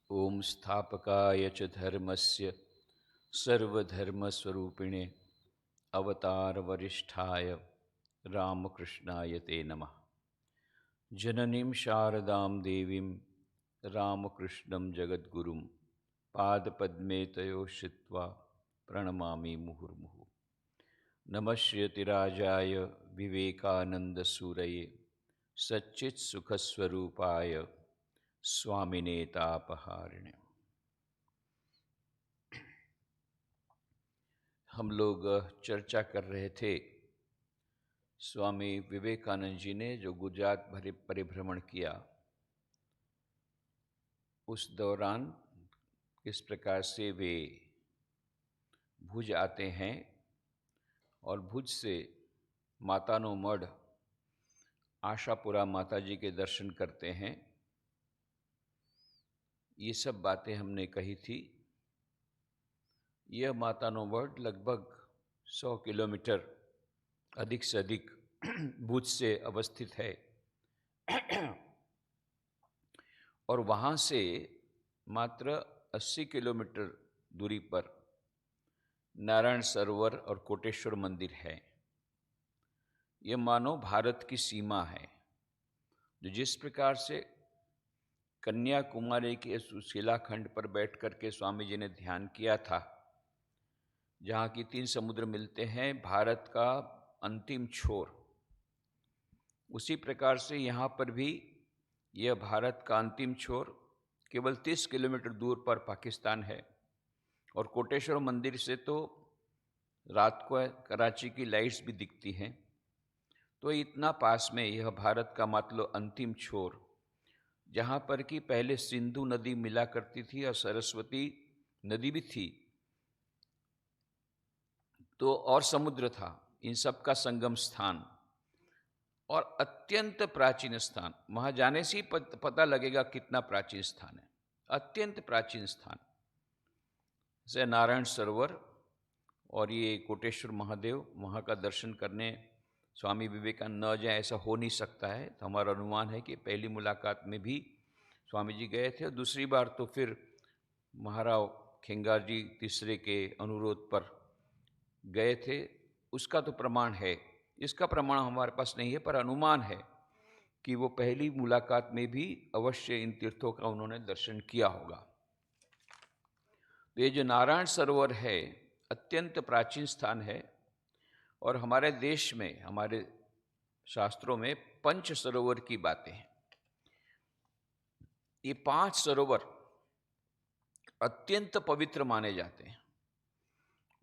ओम स्थापकाय च धर्मस्य सर्वधर्मस्वरूपिणे अवतारवरिष्ठाय रामकृष्णाय ते नमः। जननीं शारदां देवीं रामकृष्णं जगद्गुरुं पादपद्मे तयोः श्रित्वा प्रणमामि मुहुर्मुहुः। नमः श्रीयतिराजाय विवेकानन्दसूरये सच्चित्सुखस्वरूपाय स्वामिने तापहारिणे। हम लोग चर्चा कर रहे थे स्वामी विवेकानंद जी ने जो गुजरात भरे परिभ्रमण किया, उस दौरान किस प्रकार से वे भुज आते हैं और भुज से मातानो मढ़ आशापुरा माता जी के दर्शन करते हैं। ये सब बातें हमने कही थी। यह मातानो मढ़ लगभग 100 किलोमीटर अधिक से अधिक भुज से अवस्थित है और वहाँ से मात्र 80 किलोमीटर दूरी पर नारायण सरोवर और कोटेश्वर मंदिर है। ये मानो भारत की सीमा है। जो जिस प्रकार से कन्याकुमारी के शिलाखंड पर बैठ कर के स्वामी जी ने ध्यान किया था, जहाँ की 3 समुद्र मिलते हैं, भारत का अंतिम छोर, उसी प्रकार से यहाँ पर भी यह भारत का अंतिम छोर केवल 30 किलोमीटर दूर पर पाकिस्तान है। और कोटेश्वर मंदिर से तो रात को कराची की लाइट्स भी दिखती हैं। तो इतना पास में यह भारत का मतलब अंतिम छोर, जहाँ पर कि पहले सिंधु नदी मिला करती थी और सरस्वती नदी भी थी, तो और समुद्र था, इन सब का संगम स्थान और अत्यंत प्राचीन स्थान। वहाँ जाने से ही पता लगेगा कितना प्राचीन स्थान है, अत्यंत प्राचीन स्थान। जैसे नारायण सरोवर और ये कोटेश्वर महादेव, वहाँ का दर्शन करने स्वामी विवेकानंद न जाए ऐसा हो नहीं सकता है। तो हमारा अनुमान है कि पहली मुलाकात में भी स्वामी जी गए थे और दूसरी बार तो फिर महाराव खेंगार जी तीसरे के अनुरोध पर गए थे। उसका तो प्रमाण है, इसका प्रमाण हमारे पास नहीं है, पर अनुमान है कि वो पहली मुलाकात में भी अवश्य इन तीर्थों का उन्होंने दर्शन किया होगा। तो ये जो नारायण सरोवर है अत्यंत प्राचीन स्थान है और हमारे देश में, हमारे शास्त्रों में 5 सरोवर की बातें हैं। ये 5 सरोवर अत्यंत पवित्र माने जाते हैं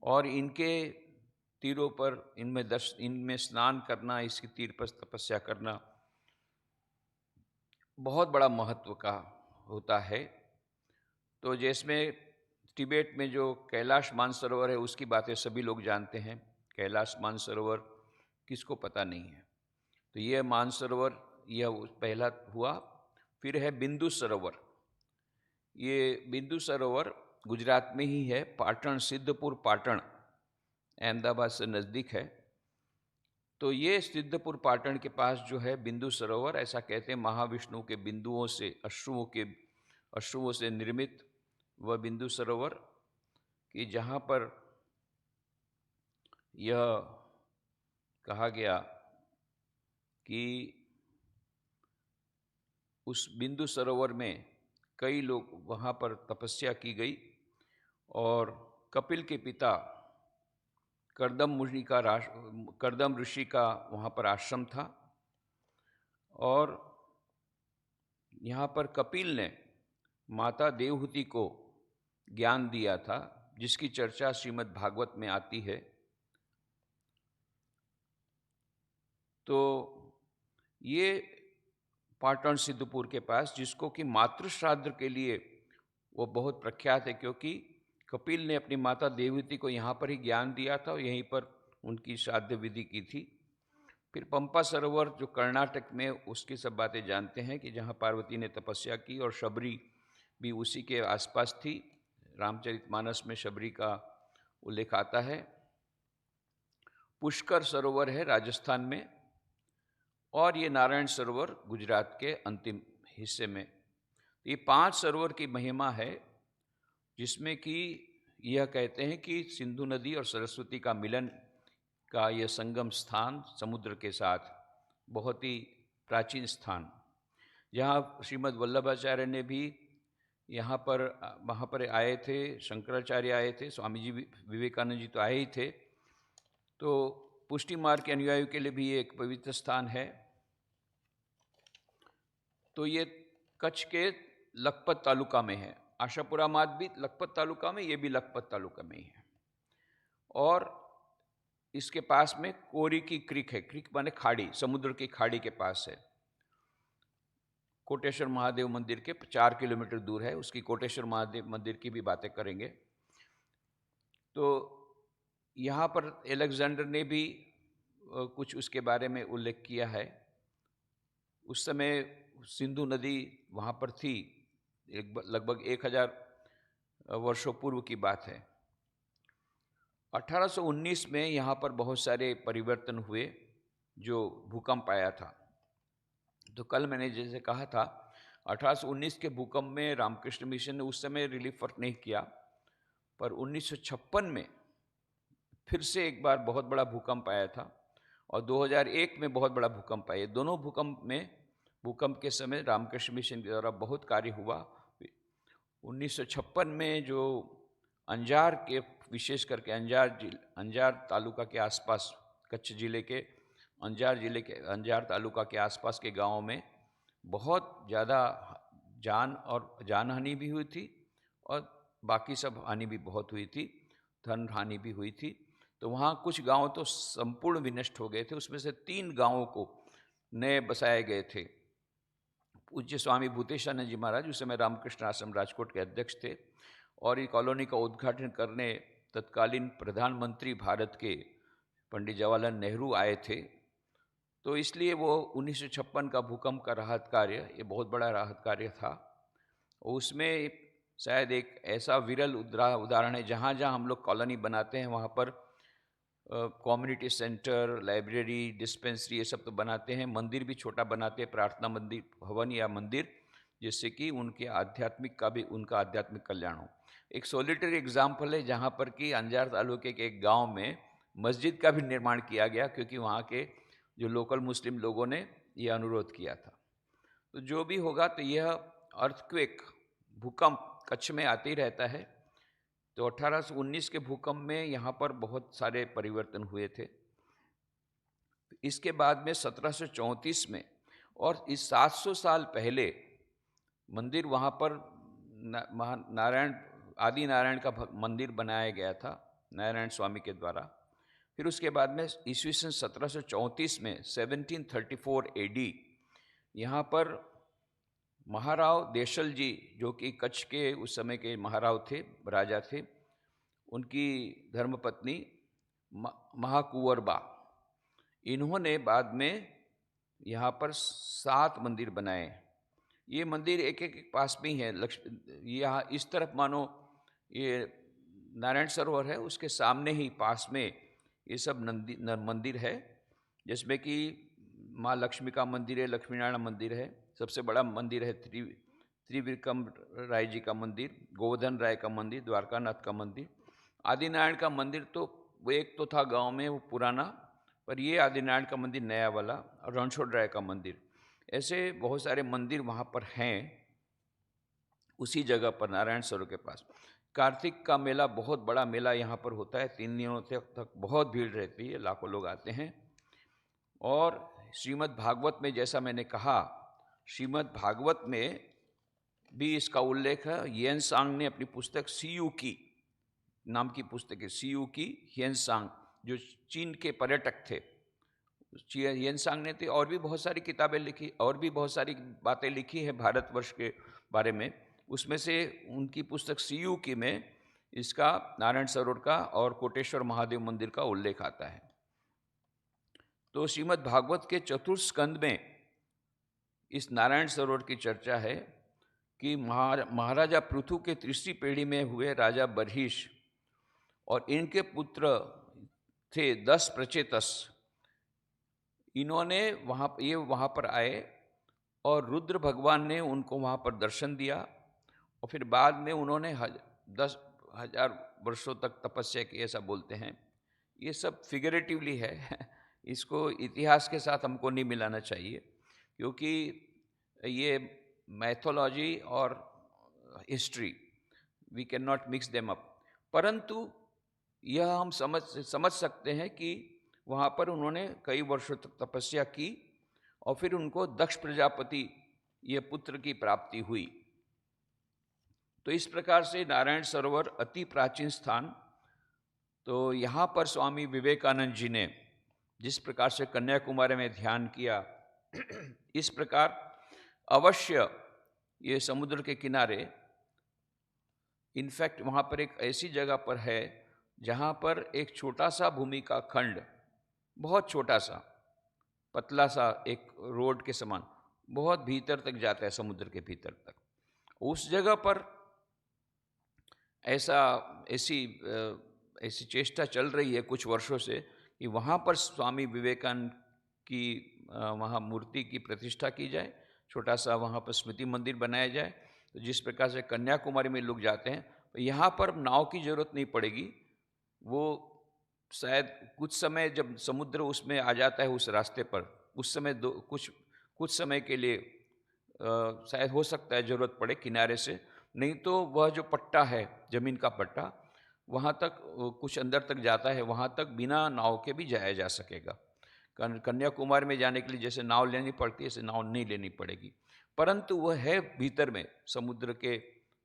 और इनके तीरों पर इनमें स्नान करना, इसके तीर पर तपस्या करना बहुत बड़ा महत्व का होता है। तो जिसमें तिब्बत में जो कैलाश मानसरोवर है उसकी बातें सभी लोग जानते हैं। कैलाश मानसरोवर किसको पता नहीं है। तो यह मानसरोवर यह पहला हुआ। फिर है बिंदु सरोवर। ये बिंदु सरोवर गुजरात में ही है, पाटण, सिद्धपुर पाटण, अहमदाबाद से नज़दीक है। तो ये सिद्धपुर पाटण के पास जो है बिंदु सरोवर, ऐसा कहते हैं महाविष्णु के बिंदुओं से, अश्रुओं से निर्मित वह बिंदु सरोवर, कि जहाँ पर यह कहा गया कि उस बिंदु सरोवर में कई लोग, वहाँ पर तपस्या की गई और कपिल के पिता करदम ऋषि का वहाँ पर आश्रम था और यहाँ पर कपिल ने माता देवहूति को ज्ञान दिया था, जिसकी चर्चा श्रीमद् भागवत में आती है। तो ये पाटन सिद्धपुर के पास, जिसको कि मातृ श्राद्ध के लिए वो बहुत प्रख्यात है, क्योंकि कपिल ने अपनी माता देवहूति को यहाँ पर ही ज्ञान दिया था और यहीं पर उनकी श्राद्ध विधि की थी। फिर पंपा सरोवर जो कर्नाटक में, उसकी सब बातें जानते हैं कि जहाँ पार्वती ने तपस्या की और शबरी भी उसी के आसपास थी। रामचरितमानस में शबरी का उल्लेख आता है। पुष्कर सरोवर है राजस्थान में और ये नारायण सरोवर गुजरात के अंतिम हिस्से में। ये 5 सरोवर की महिमा है, जिसमें कि यह कहते हैं कि सिंधु नदी और सरस्वती का मिलन का यह संगम स्थान समुद्र के साथ बहुत ही प्राचीन स्थान, जहाँ श्रीमद् वल्लभाचार्य ने भी यहाँ पर वहाँ पर आए थे, शंकराचार्य आए थे, स्वामी जी विवेकानंद जी तो आए ही थे। तो पुष्टि मार्ग के अनुयायियों के लिए भी ये एक पवित्र स्थान है। तो ये कच्छ के लखपत तालुका में है। आशापुरा मात भी लखपत तालुका में, ये भी लखपत तालुका में ही है। और इसके पास में कोरी की क्रिक है। क्रिक माने खाड़ी, समुद्र की खाड़ी के पास है। कोटेश्वर महादेव मंदिर के 4 किलोमीटर दूर है। उसकी कोटेश्वर महादेव मंदिर की भी बातें करेंगे। तो यहाँ पर अलेक्जेंडर ने भी कुछ उसके बारे में उल्लेख किया है। उस समय सिंधु नदी वहाँ पर थी, लगभग 1000 वर्षों पूर्व की बात है। 1819 में यहाँ पर बहुत सारे परिवर्तन हुए, जो भूकंप आया था। तो कल मैंने जैसे कहा था, 1819 के भूकंप में रामकृष्ण मिशन ने उस समय रिलीफ वर्क नहीं किया, पर 1956 में फिर से एक बार बहुत बड़ा भूकंप आया था, और 2001 में बहुत बड़ा भूकंप आया। दोनों भूकंप के समय रामकृष्ण मिशन के द्वारा बहुत कार्य हुआ। 1956 में जो अंजार के, विशेष करके अंजार तालुका के आसपास, कच्छ जिले के अंजार तालुका के आसपास के गांवों में बहुत ज़्यादा जान हानि भी हुई थी, और बाकी सब हानि भी बहुत हुई थी, धन हानि भी हुई थी। तो वहाँ कुछ गांव तो संपूर्ण विनष्ट हो गए थे। उसमें से 3 गांवों को नए बसाए गए थे। पूज्य स्वामी भूतेशानंद जी महाराज उस समय रामकृष्ण आश्रम राजकोट के अध्यक्ष थे, और ये कॉलोनी का उद्घाटन करने तत्कालीन प्रधानमंत्री भारत के पंडित जवाहरलाल नेहरू आए थे। तो इसलिए वो 1956 का भूकंप का राहत कार्य, ये बहुत बड़ा राहत कार्य था। उसमें शायद एक ऐसा विरल उदाहरण है, जहाँ जहाँ हम लोग कॉलोनी बनाते हैं वहाँ पर कम्युनिटी सेंटर, लाइब्रेरी, डिस्पेंसरी, ये सब तो बनाते हैं। मंदिर भी छोटा बनाते हैं, प्रार्थना मंदिर, भवन या मंदिर, जिससे कि उनका आध्यात्मिक कल्याण हो। एक सोलिटरी एग्जाम्पल है जहाँ पर कि अंजार तालुके के एक गांव में मस्जिद का भी निर्माण किया गया, क्योंकि वहाँ के जो लोकल मुस्लिम लोगों ने ये अनुरोध किया था। तो जो भी होगा, तो यह अर्थक्वेक, भूकंप कच्छ में आते ही रहता है। तो 1819 के भूकंप में यहाँ पर बहुत सारे परिवर्तन हुए थे। इसके बाद में 1734 में, और इस 700 साल पहले मंदिर वहाँ पर आदि नारायण का मंदिर बनाया गया था, नारायण स्वामी के द्वारा। फिर उसके बाद में ईस्वी सन 1734 में 1734 AD यहाँ पर महाराव देशल जी, जो कि कच्छ के उस समय के महाराव थे, राजा थे, उनकी धर्मपत्नी महाकुंवरबा, इन्होंने बाद में यहाँ पर 7 मंदिर बनाए। ये मंदिर एक एक पास में ही है। यहाँ इस तरफ मानो ये नारायण सरोवर है, उसके सामने ही पास में ये सब मंदिर है, जिसमें कि माँ लक्ष्मी का मंदिर है, लक्ष्मी नारायण मंदिर है, सबसे बड़ा मंदिर है त्रिविक्रम राय जी का मंदिर, गोवर्धन राय का मंदिर, द्वारकानाथ का मंदिर। आदिनारायण का मंदिर तो वो एक तो था गांव में, वो पुराना, पर ये आदिनारायण का मंदिर नया वाला, और रणछोड़ राय का मंदिर। ऐसे बहुत सारे मंदिर वहाँ पर हैं उसी जगह पर, नारायण सरोवर के पास। कार्तिक का मेला, बहुत बड़ा मेला यहाँ पर होता है, 3 दिनों तक बहुत भीड़ रहती है, लाखों लोग आते हैं। और श्रीमद् भागवत में, जैसा मैंने कहा, श्रीमद् भागवत में भी इसका उल्लेख है। येनसांग ने अपनी पुस्तक सीयू की नाम की पुस्तक है, सीयू की येनसांग, जो चीन के पर्यटक थे, येनसांग ने थी, और भी बहुत सारी किताबें लिखी, और भी बहुत सारी बातें लिखी है भारतवर्ष के बारे में। उसमें से उनकी पुस्तक सीयू की में इसका नारायण सरोवर का और कोटेश्वर महादेव मंदिर का उल्लेख आता है। तो श्रीमद् भागवत के चतुर्थ स्कंद में इस नारायण सरोवर की चर्चा है कि महाराजा पृथु के तीसरी पीढ़ी में हुए राजा बर्हिश और इनके पुत्र थे 10 प्रचेतस। इन्होंने वहाँ पर आए और रुद्र भगवान ने उनको वहाँ पर दर्शन दिया और फिर बाद में उन्होंने 10,000 वर्षों तक तपस्या की, ऐसा बोलते हैं। ये सब फिगरेटिवली है इसको इतिहास के साथ हमको नहीं मिलाना चाहिए, क्योंकि ये मैथोलॉजी और history, we can not mix them up. परंतु यह हम समझ सकते हैं कि वहाँ पर उन्होंने कई वर्षों तक तपस्या की और फिर उनको दक्ष प्रजापति ये पुत्र की प्राप्ति हुई। तो इस प्रकार से नारायण सरोवर अति प्राचीन स्थान। तो यहाँ पर स्वामी विवेकानंद जी ने जिस प्रकार से कन्याकुमारी में ध्यान किया, इस प्रकार अवश्य ये समुद्र के किनारे, इनफैक्ट वहाँ पर एक ऐसी जगह पर है जहाँ पर एक छोटा सा भूमि का खंड, बहुत छोटा सा, पतला सा, एक रोड के समान, बहुत भीतर तक जाता है, समुद्र के भीतर तक। उस जगह पर ऐसी चेष्टा चल रही है कुछ वर्षों से कि वहाँ पर स्वामी विवेकानंद की वहाँ मूर्ति की प्रतिष्ठा की जाए, छोटा सा वहाँ पर स्मृति मंदिर बनाया जाए। तो जिस प्रकार से कन्याकुमारी में लोग जाते हैं, यहाँ पर नाव की जरूरत नहीं पड़ेगी। वो शायद कुछ समय जब समुद्र उसमें आ जाता है उस रास्ते पर, उस समय कुछ समय के लिए शायद हो सकता है जरूरत पड़े किनारे से, नहीं तो वह जो पट्टा है, जमीन का पट्टा, वहाँ तक कुछ अंदर तक जाता है, वहाँ तक बिना नाव के भी जाया जा सकेगा। कन्याकुमारी में जाने के लिए जैसे नाव लेनी पड़ती है, ऐसे नाव नहीं लेनी पड़ेगी। परंतु वह है भीतर में, समुद्र के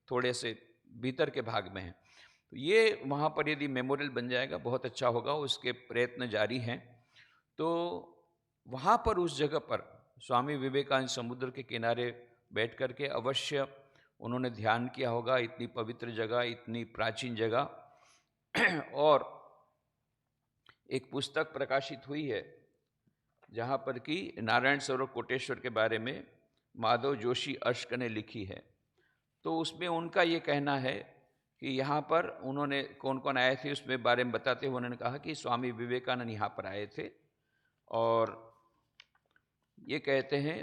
थोड़े से भीतर के भाग में है। तो ये वहाँ पर यदि मेमोरियल बन जाएगा बहुत अच्छा होगा, उसके प्रयत्न जारी हैं। तो वहाँ पर उस जगह पर स्वामी विवेकानंद समुद्र के किनारे बैठ कर के अवश्य उन्होंने ध्यान किया होगा। इतनी पवित्र जगह, इतनी प्राचीन जगह। और एक पुस्तक प्रकाशित हुई है जहाँ पर कि नारायण सरोवर कोटेश्वर के बारे में माधव जोशी अश्क ने लिखी है। तो उसमें उनका ये कहना है कि यहाँ पर उन्होंने कौन कौन आए थे उसमें बारे में बताते हुए उन्होंने कहा कि स्वामी विवेकानंद यहाँ पर आए थे और ये कहते हैं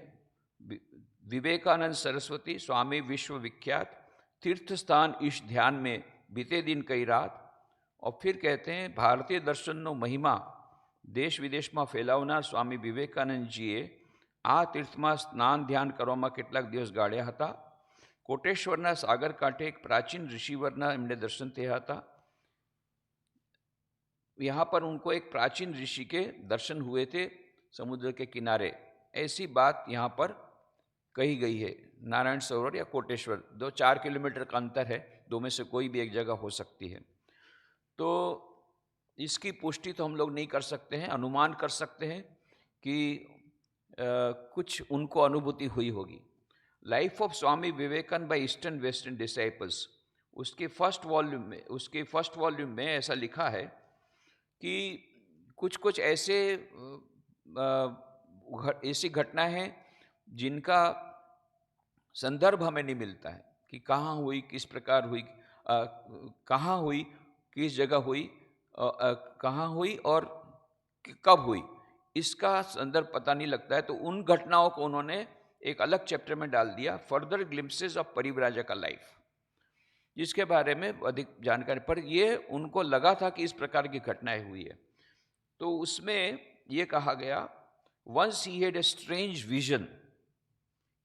विवेकानंद सरस्वती स्वामी विश्वविख्यात तीर्थ स्थान इस ध्यान में बीते दिन कई रात। और फिर कहते हैं भारतीय दर्शनનો મહિમા દેશ વિદેશમાં ફેલાવનાર સ્વામી વિવેકાનંદજીએ આ તીર્થમાં સ્નાન ધ્યાન કરવામાં કેટલાક દિવસ ગાળ્યા હતા। કોટેશ્વરના સાગર કાંઠે એક પ્રાચીન ઋષિવરના એમને દર્શન થયા હતા। यहाँ पर उनको एक प्राचीन ऋषि के दर्शन हुए थे समुद्र के किनारे, ऐसी बात यहाँ पर कही गई है। नारायण सरोवर या कोटेश्वर 2-4 किलोमीटर का अंतर है, दो में से कोई भी एक जगह हो सकती है। तो इसकी पुष्टि तो हम लोग नहीं कर सकते हैं, अनुमान कर सकते हैं कि कुछ उनको अनुभूति हुई होगी। Life of Swami Vivekananda by eastern western disciples, उसके फर्स्ट वॉल्यूम में ऐसा लिखा है कि कुछ ऐसी घटना है जिनका संदर्भ हमें नहीं मिलता है कि कहाँ हुई, किस प्रकार हुई, कहाँ हुई, किस जगह हुई, कहाँ हुई और कब हुई, इसका संदर्भ पता नहीं लगता है। तो उन घटनाओं को उन्होंने एक अलग चैप्टर में डाल दिया, फर्दर ग्लिम्पसेस ऑफ परिव्राजक लाइफ, जिसके बारे में अधिक जानकारी। पर ये उनको लगा था कि इस प्रकार की घटनाएं हुई है। तो उसमें ये कहा गया, once he had a strange vision,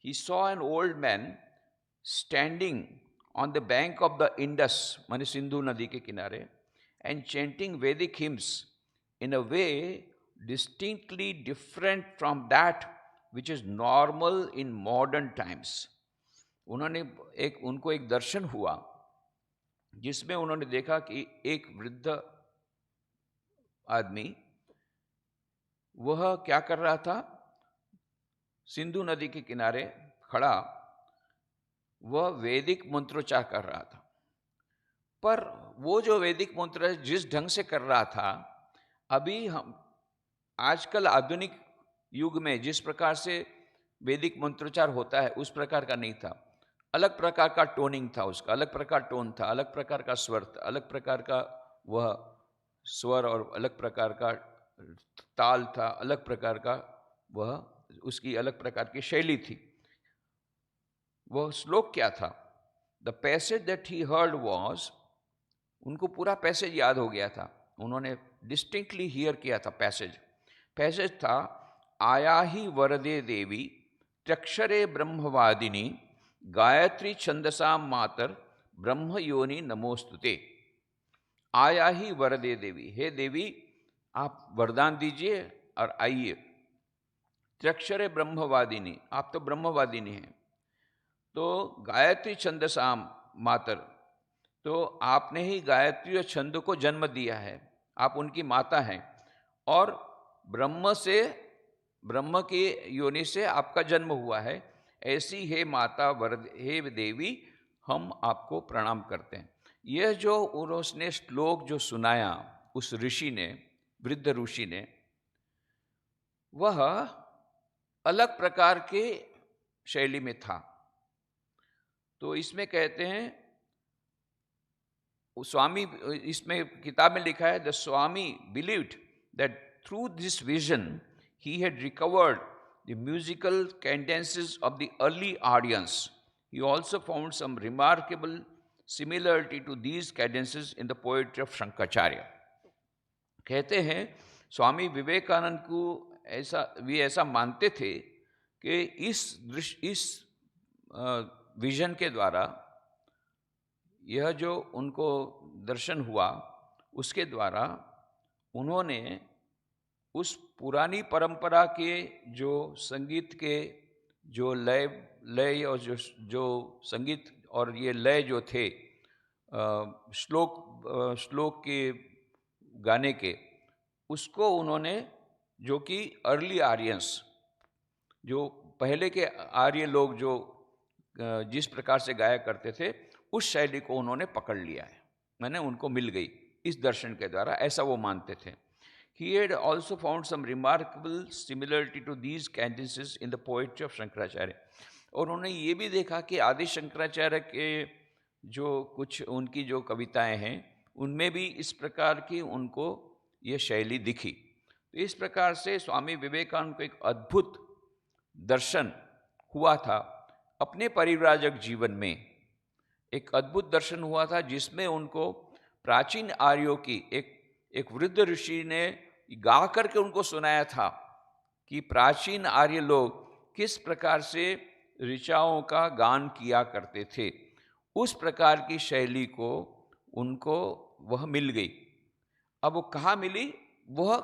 he saw an old man standing on the bank of the Indus, माने सिंधु नदी के किनारे, and chanting Vedic hymns in a way distinctly different from that which is normal in modern times. उनको एक दर्शन हुआ जिसमें उन्होंने देखा कि एक वृद्ध आदमी वह क्या कर रहा था, सिंधु नदी के किनारे खड़ा वह वैदिक मंत्रोच्चार कर रहा था। पर वो जो वैदिक मंत्र जिस ढंग से कर रहा था, अभी हम आजकल आधुनिक युग में जिस प्रकार से वैदिक मंत्रोच्चार होता है उस प्रकार का नहीं था। अलग प्रकार का टोनिंग था उसका, अलग प्रकार टोन था, अलग प्रकार का स्वर था, अलग प्रकार का वह स्वर और अलग प्रकार का ताल था, अलग प्रकार का वह उसकी अलग प्रकार की शैली थी। वह श्लोक क्या था? The passage that he heard was, उनको पूरा पैसेज याद हो गया था, उन्होंने डिस्टिंक्टली हियर किया था पैसेज। पैसेज था, आया ही वरदे देवी त्यक्षरे ब्रह्मवादिनी गायत्री छंदसा मातर ब्रह्म योनि नमोस्तुते। आया ही वरदे देवी, हे देवी आप वरदान दीजिए और आइए। त्यक्षरे ब्रह्मवादिनी, आप तो ब्रह्मवादिनी हैं। तो गायत्री छंदसाम मातर, तो आपने ही गायत्री छंद को जन्म दिया है, आप उनकी माता हैं। और ब्रह्म से, ब्रह्म की योनि से आपका जन्म हुआ है। ऐसी हे माता वरद, हे देवी, हम आपको प्रणाम करते हैं। यह जो उसने श्लोक जो सुनाया उस ऋषि ने, वृद्ध ऋषि ने, वह अलग प्रकार के शैली में था। तो इसमें कहते हैं, स्वामी, इसमें किताब में लिखा है, the Swami believed that through this vision he had recovered the musical cadences of the early audience. He also found some remarkable similarity to these cadences in the poetry of Shankaracharya. कहते हैं स्वामी विवेकानंद को ऐसा मानते थे कि इस vision के द्वारा, यह जो उनको दर्शन हुआ, उसके द्वारा उन्होंने उस पुरानी परंपरा के जो संगीत के जो लय और जो संगीत और ये लय जो थे श्लोक के गाने के, उसको उन्होंने, जो कि अर्ली आर्यंस, जो पहले के आर्य लोग जो जिस प्रकार से गाया करते थे, उस शैली को उन्होंने पकड़ लिया है, मैंने उनको मिल गई इस दर्शन के द्वारा, ऐसा वो मानते थे। He had also found some remarkable similarity to these cadences in the poetry of Shankaracharya. और उन्होंने ये भी देखा कि आदि शंकराचार्य के जो कुछ उनकी जो कविताएं हैं, उनमें भी इस प्रकार की उनको ये शैली दिखी। तो इस प्रकार से स्वामी विवेकानंद को एक अद्भुत दर्शन हुआ था अपने परिव्राजक जीवन में, एक अद्भुत दर्शन हुआ था जिसमें उनको प्राचीन आर्यों की एक वृद्ध ऋषि ने गा करके उनको सुनाया था कि प्राचीन आर्य लोग किस प्रकार से ऋचाओं का गान किया करते थे। उस प्रकार की शैली को उनको वह मिल गई। अब वो कहाँ मिली, वह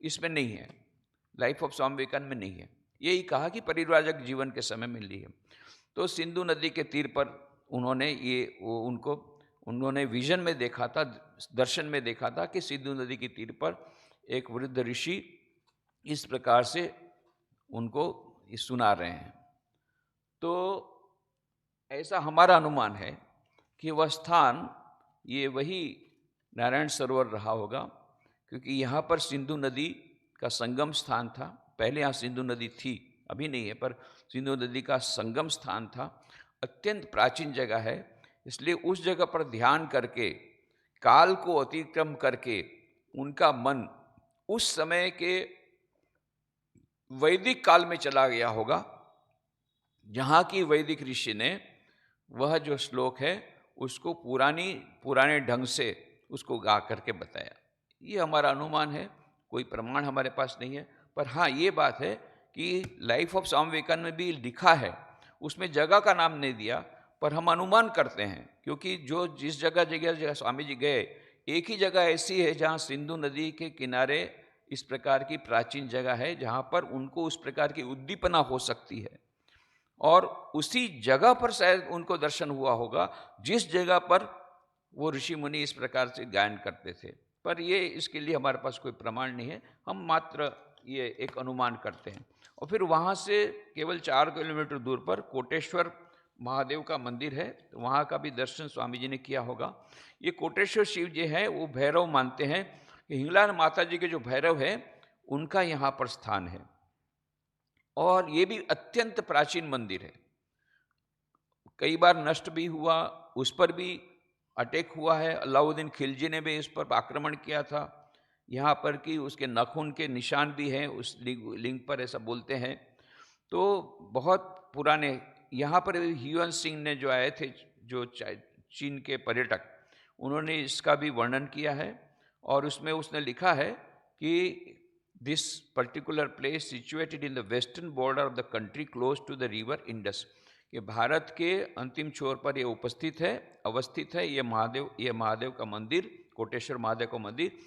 इसमें नहीं है, लाइफ ऑफ स्वामी विवेकानंद में नहीं है। यही कहा कि परिव्राजक जीवन के समय मिली है। तो सिंधु नदी के तीर पर उन्होंने उन्होंने विजन में देखा था, दर्शन में देखा था कि सिंधु नदी के तीर पर एक वृद्ध ऋषि इस प्रकार से उनको सुना रहे हैं। तो ऐसा हमारा अनुमान है कि वह स्थान ये वही नारायण सरोवर रहा होगा, क्योंकि यहाँ पर सिंधु नदी का संगम स्थान था। पहले यहाँ सिंधु नदी थी, अभी नहीं है, पर सिंधु नदी का संगम स्थान था। अत्यंत प्राचीन जगह है, इसलिए उस जगह पर ध्यान करके, काल को अतिक्रम करके उनका मन उस समय के वैदिक काल में चला गया होगा, जहाँ की वैदिक ऋषि ने वह जो श्लोक है उसको पुराने ढंग से उसको गा करके बताया। ये हमारा अनुमान है, कोई प्रमाण हमारे पास नहीं है। पर हाँ, ये बात है कि लाइफ ऑफ स्वामी विवेकानंद में भी लिखा है, उसमें जगह का नाम नहीं दिया, पर हम अनुमान करते हैं, क्योंकि जो जिस जगह स्वामी जी गए, एक ही जगह ऐसी है जहाँ सिंधु नदी के किनारे इस प्रकार की प्राचीन जगह है जहाँ पर उनको उस प्रकार की उद्दीपना हो सकती है, और उसी जगह पर शायद उनको दर्शन हुआ होगा जिस जगह पर वो ऋषि मुनि इस प्रकार से गायन करते थे। पर ये इसके लिए हमारे पास कोई प्रमाण नहीं है, हम मात्र ये एक अनुमान करते हैं। और फिर वहाँ से केवल 4 किलोमीटर दूर पर कोटेश्वर महादेव का मंदिर है, तो वहाँ का भी दर्शन स्वामी जी ने किया होगा। ये कोटेश्वर शिव जी हैं, वो भैरव मानते हैं कि हिंगलाज माता जी के जो भैरव है उनका यहाँ पर स्थान है, और ये भी अत्यंत प्राचीन मंदिर है। कई बार नष्ट भी हुआ, उस पर भी अटैक हुआ है, अलाउद्दीन खिलजी ने भी इस पर आक्रमण किया था। यहाँ पर कि उसके नाखून के निशान भी हैं उस लिंग पर, ऐसा बोलते हैं। तो बहुत पुराने यहाँ पर ह्यून सिंह ने जो आए थे, जो चीन के पर्यटक, उन्होंने इसका भी वर्णन किया है और उसमें उसने लिखा है कि this particular place situated in the western border of the country close to the river Indus, कि भारत के अंतिम छोर पर ये अवस्थित है ये महादेव का मंदिर, कोटेश्वर महादेव का मंदिर,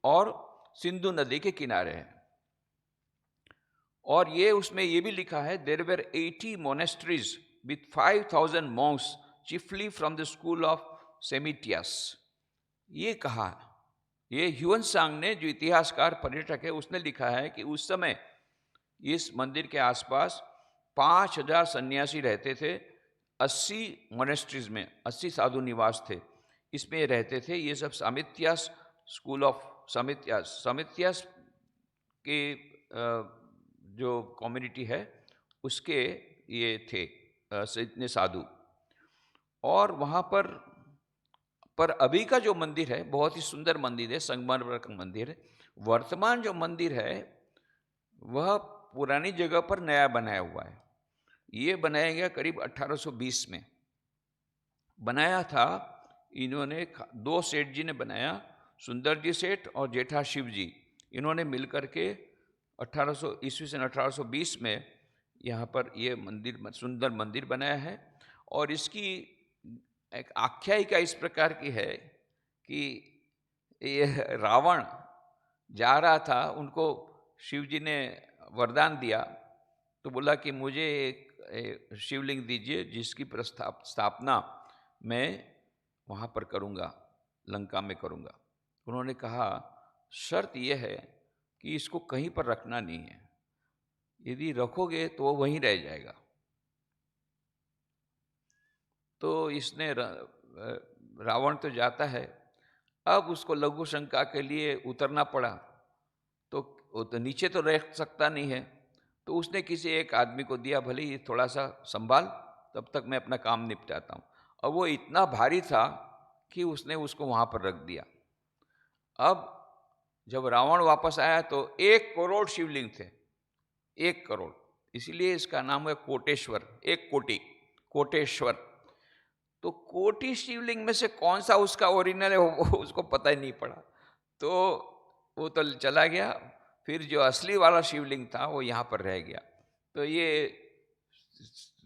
और सिंधु नदी के किनारे है। और ये उसमें ये भी लिखा है, there were 80 monasteries with 5000 monks chiefly from the school of Sammitiyas. ये कहा, ये ह्यून सांग ने, जो इतिहासकार पर्यटक है, उसने लिखा है कि उस समय इस मंदिर के आसपास 5000 सन्यासी रहते थे, 80 मोनेस्ट्रीज में 80 साधु निवास थे, इसमें रहते थे। ये सब सामित्यास स्कूल ऑफ सामित्यास के जो कम्युनिटी है उसके ये थे इतने साधु। और वहाँ पर अभी का जो मंदिर है बहुत ही सुंदर मंदिर है, संगमरमर का मंदिर है। वर्तमान जो मंदिर है वह पुरानी जगह पर नया बनाया हुआ है। ये बनाया गया करीब 1820 में बनाया था। इन्होंने 2 सेठ जी ने बनाया, सुंदर जी सेठ और जेठा शिव जी, इन्होंने मिलकर के 1820 में यहाँ पर ये मंदिर, सुंदर मंदिर बनाया है। और इसकी एक आख्यायिका इस प्रकार की है कि ये रावण जा रहा था, उनको शिव जी ने वरदान दिया, तो बोला कि मुझे एक शिवलिंग दीजिए जिसकी स्थापना मैं वहाँ पर करूँगा, लंका में करूँगा। उन्होंने कहा शर्त यह है कि इसको कहीं पर रखना नहीं है, यदि रखोगे तो वो वहीं रह जाएगा। तो इसने रावण तो जाता है, अब उसको लघु शंका के लिए उतरना पड़ा, तो नीचे तो रह सकता नहीं है, तो उसने किसी एक आदमी को दिया, भले ही थोड़ा सा संभाल, तब तक मैं अपना काम निपटाता हूँ। और वो इतना भारी था कि उसने उसको वहाँ पर रख दिया। अब जब रावण वापस आया तो 1 करोड़ शिवलिंग थे, 1 करोड़, इसीलिए इसका नाम है कोटेश्वर, 1 कोटि, कोटेश्वर। तो कोटि शिवलिंग में से कौन सा उसका ओरिजिनल है वो उसको पता ही नहीं पड़ा, तो वो तो चला गया। फिर जो असली वाला शिवलिंग था वो यहाँ पर रह गया। तो ये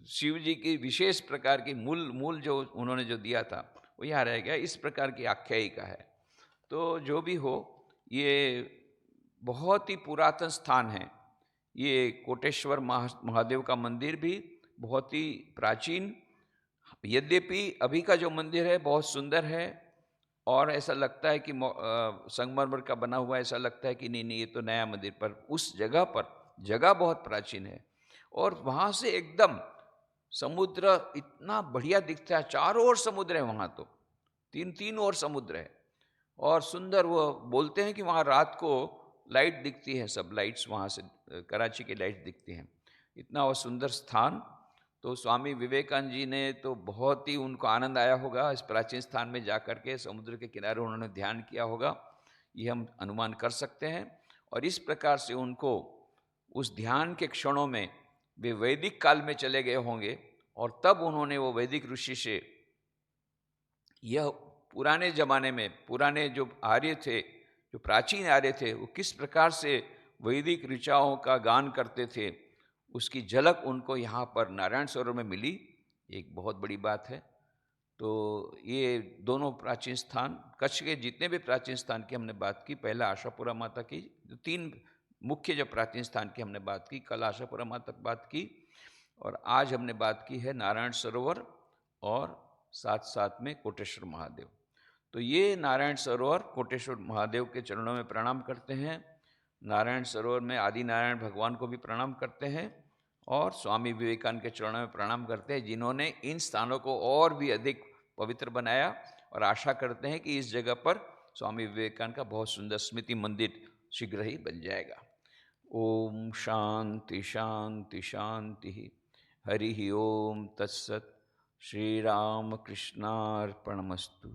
शिव जी की विशेष प्रकार की मूल जो उन्होंने जो दिया था वो यहाँ रह गया, इस प्रकार की आख्यायिका है। तो जो भी हो, ये बहुत ही पुरातन स्थान है। ये कोटेश्वर महादेव का मंदिर भी बहुत ही प्राचीन, यद्यपि अभी का जो मंदिर है बहुत सुंदर है और ऐसा लगता है कि संगमरमर का बना हुआ, ऐसा लगता है कि नहीं ये तो नया मंदिर, पर उस जगह बहुत प्राचीन है। और वहाँ से एकदम समुद्र इतना बढ़िया दिखता है, चारों ओर समुद्र है वहाँ, तो 3 ओर समुद्र है और सुंदर। वो बोलते हैं कि वहाँ रात को लाइट दिखती है, सब लाइट्स वहाँ से कराची की लाइट दिखती हैं, इतना वो सुंदर स्थान। तो स्वामी विवेकानंद जी ने तो बहुत ही उनको आनंद आया होगा इस प्राचीन स्थान में जाकर के, समुद्र के किनारे उन्होंने ध्यान किया होगा, ये हम अनुमान कर सकते हैं। और इस प्रकार से उनको उस ध्यान के क्षणों में वे वैदिक काल में चले गए होंगे और तब उन्होंने वो वैदिक ऋषि से यह पुराने जमाने में, पुराने जो आर्य थे, जो प्राचीन आर्य थे, वो किस प्रकार से वैदिक ऋचाओं का गान करते थे, उसकी झलक उनको यहाँ पर नारायण सरोवर में मिली। एक बहुत बड़ी बात है। तो ये दोनों प्राचीन स्थान, कच्छ के जितने भी प्राचीन स्थान की हमने बात की, पहले आशापुरा माता की, 3 मुख्य जो प्राचीन स्थान की हमने बात की, कल आशापुरा माता की बात की और आज हमने बात की है नारायण सरोवर और साथ साथ में कोटेश्वर महादेव। तो ये नारायण सरोवर कोटेश्वर महादेव के चरणों में प्रणाम करते हैं, नारायण सरोवर में आदि नारायण भगवान को भी प्रणाम करते हैं और स्वामी विवेकानंद के चरणों में प्रणाम करते हैं, जिन्होंने इन स्थानों को और भी अधिक पवित्र बनाया। और आशा करते हैं कि इस जगह पर स्वामी विवेकानंद का बहुत सुंदर स्मृति मंदिर शीघ्र ही बन जाएगा। ओम शांति शांति शांति। हरि ओम तत्सत। श्री राम कृष्णार्पणमस्तु।